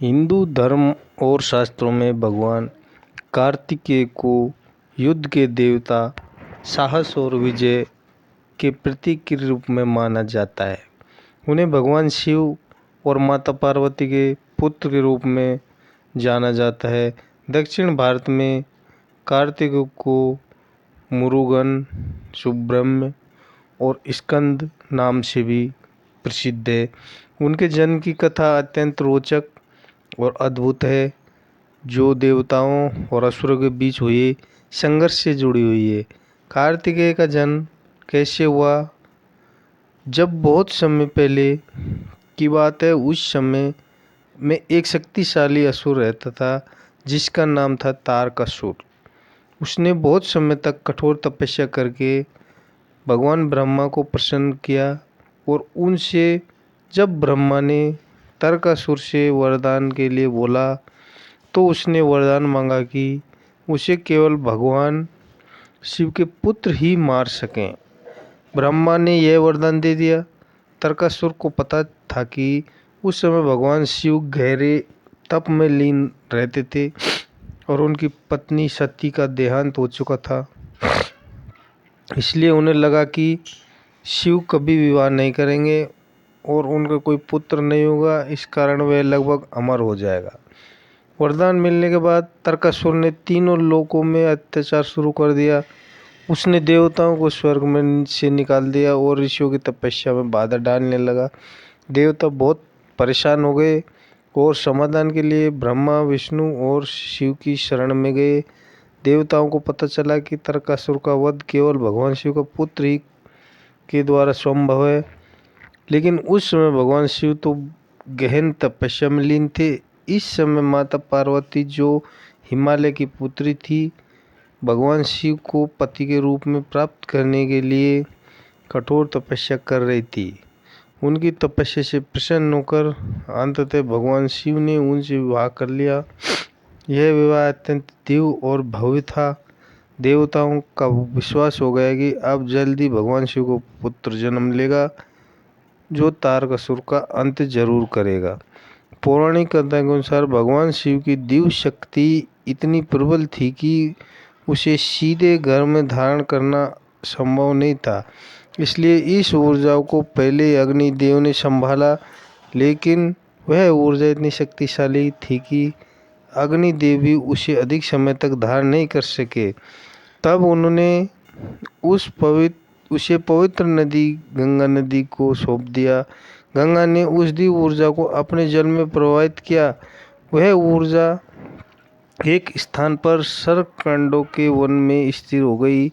हिंदू धर्म और शास्त्रों में भगवान कार्तिकेय को युद्ध के देवता, साहस और विजय के प्रतीक के रूप में माना जाता है। उन्हें भगवान शिव और माता पार्वती के पुत्र के रूप में जाना जाता है। दक्षिण भारत में कार्तिक को मुरुगन, सुब्रह्मण्य और स्कंद नाम से भी प्रसिद्ध है। उनके जन्म की कथा अत्यंत रोचक और अद्भुत है, जो देवताओं और असुरों के बीच हुए संघर्ष से जुड़ी हुई है। कार्तिकेय का जन्म कैसे हुआ? जब बहुत समय पहले की बात है, उस समय में एक शक्तिशाली असुर रहता था जिसका नाम था तारकासुर। उसने बहुत समय तक कठोर तपस्या करके भगवान ब्रह्मा को प्रसन्न किया और उनसे जब ब्रह्मा ने तारकासुर से वरदान के लिए बोला, तो उसने वरदान मांगा कि उसे केवल भगवान शिव के पुत्र ही मार सकें। ब्रह्मा ने यह वरदान दे दिया। तारकासुर को पता था कि उस समय भगवान शिव गहरे तप में लीन रहते थे और उनकी पत्नी सती का देहांत हो चुका था। इसलिए उन्हें लगा कि शिव कभी विवाह नहीं करेंगे और उनका कोई पुत्र नहीं होगा, इस कारण वह लगभग अमर हो जाएगा। वरदान मिलने के बाद तारकासुर ने तीनों लोकों में अत्याचार शुरू कर दिया। उसने देवताओं को स्वर्ग में से निकाल दिया और ऋषियों की तपस्या में बाधा डालने लगा। देवता बहुत परेशान हो गए और समाधान के लिए ब्रह्मा, विष्णु और शिव की शरण में गए। देवताओं को पता चला कि तारकासुर का वध केवल भगवान शिव का पुत्र ही के द्वारा संभव है, लेकिन उस समय भगवान शिव तो गहन तपस्या में लीन थे। इस समय माता पार्वती, जो हिमालय की पुत्री थी, भगवान शिव को पति के रूप में प्राप्त करने के लिए कठोर तपस्या कर रही थी। उनकी तपस्या से प्रसन्न होकर अंततः भगवान शिव ने उनसे विवाह कर लिया। यह विवाह अत्यंत दिव्य और भव्य था। देवताओं का विश्वास हो गया कि अब जल्दी भगवान शिव को पुत्र जन्म लेगा, जो तारकासुर का अंत जरूर करेगा। पौराणिक कथा के अनुसार भगवान शिव की दिव्य शक्ति इतनी प्रबल थी कि उसे सीधे घर में धारण करना संभव नहीं था। इसलिए इस ऊर्जा को पहले अग्निदेव ने संभाला, लेकिन वह ऊर्जा इतनी शक्तिशाली थी कि अग्निदेव भी उसे अधिक समय तक धारण नहीं कर सके। तब उन्होंने उसे पवित्र नदी गंगा नदी को सौंप दिया। गंगा ने उस दिव्य ऊर्जा को अपने जल में प्रवाहित किया। वह ऊर्जा एक स्थान पर सरकंडों के वन में स्थिर हो गई,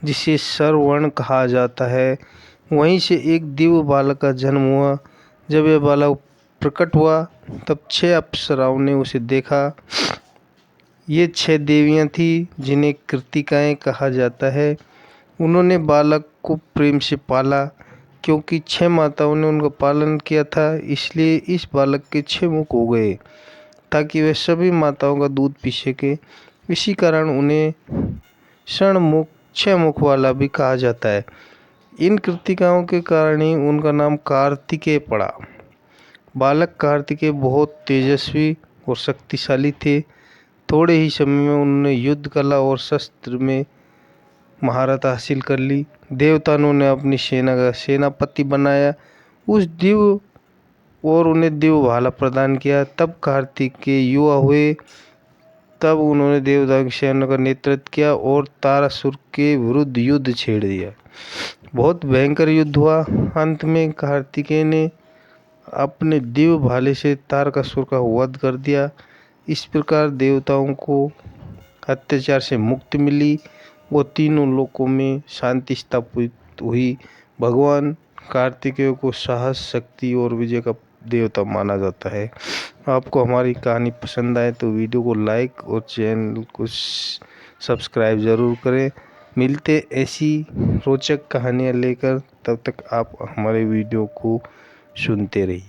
जिसे सरवण कहा जाता है। वहीं से एक दिव्य बालक का जन्म हुआ। जब यह बालक प्रकट हुआ, तब 6 अप्सराओं ने उसे देखा। ये 6 देवियां थीं, जिन्हें कृतिकाएं कहा जाता है। उन्होंने बालक को प्रेम से पाला। क्योंकि 6 माताओं ने उनका पालन किया था, इसलिए इस बालक के 6 मुख हो गए, ताकि वह सभी माताओं का दूध पी सके। इसी कारण उन्हें षणमुख, 6 मुख वाला भी कहा जाता है। इन कृतिकाओं के कारण ही उनका नाम कार्तिकेय पड़ा। बालक कार्तिकेय बहुत तेजस्वी और शक्तिशाली थे। थोड़े ही समय में उन्होंने युद्ध कला और शस्त्र में महारत हासिल कर ली। देवताओं ने उन्हें अपनी सेना का सेनापति बनाया और उन्हें दिव्य भाला प्रदान किया। तब कार्तिकेय युवा हुए। तब उन्होंने देवताओं की सेना का नेतृत्व किया और तारकासुर के विरुद्ध युद्ध छेड़ दिया। बहुत भयंकर युद्ध हुआ। अंत में कार्तिकेय ने अपने दिव्य भाले से तारकासुर का वध कर दिया। इस प्रकार देवताओं को अत्याचार से मुक्ति मिली। वो तीनों लोकों में शांति स्थापित हुई। भगवान कार्तिकेय को साहस, शक्ति और विजय का देवता माना जाता है। आपको हमारी कहानी पसंद आए तो वीडियो को लाइक और चैनल को सब्सक्राइब ज़रूर करें। मिलते ऐसी रोचक कहानियाँ लेकर, तब तक आप हमारे वीडियो को सुनते रहिए।